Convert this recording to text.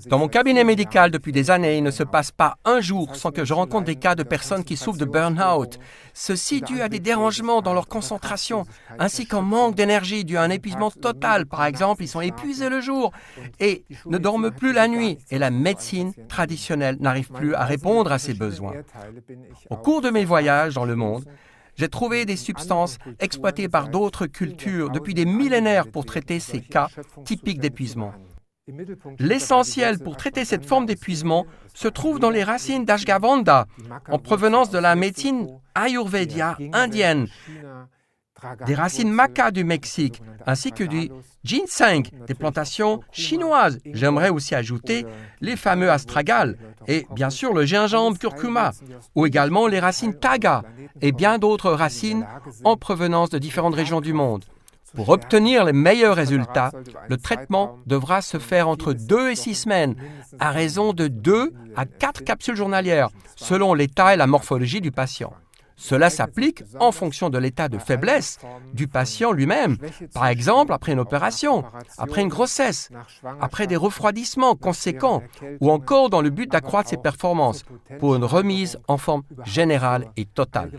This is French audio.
Dans mon cabinet médical depuis des années, il ne se passe pas un jour sans que je rencontre des cas de personnes qui souffrent de burn-out. Ceci dû à des dérangements dans leur concentration, ainsi qu'un manque d'énergie dû à un épuisement total. Par exemple, ils sont épuisés le jour et ne dorment plus la nuit. Et la médecine traditionnelle n'arrive plus à répondre à ces besoins. Au cours de mes voyages dans le monde, j'ai trouvé des substances exploitées par d'autres cultures depuis des millénaires pour traiter ces cas typiques d'épuisement. L'essentiel pour traiter cette forme d'épuisement se trouve dans les racines d'ashwagandha, en provenance de la médecine ayurvédia indienne, des racines maca du Mexique, ainsi que du ginseng, des plantations chinoises. J'aimerais aussi ajouter les fameux astragales et bien sûr le gingembre curcuma, ou également les racines taga et bien d'autres racines en provenance de différentes régions du monde. Pour obtenir les meilleurs résultats, le traitement devra se faire entre 2 et 6 semaines, à raison de 2 à 4 capsules journalières, selon l'état et la morphologie du patient. Cela s'applique en fonction de l'état de faiblesse du patient lui-même, par exemple après une opération, après une grossesse, après des refroidissements conséquents ou encore dans le but d'accroître ses performances pour une remise en forme générale et totale.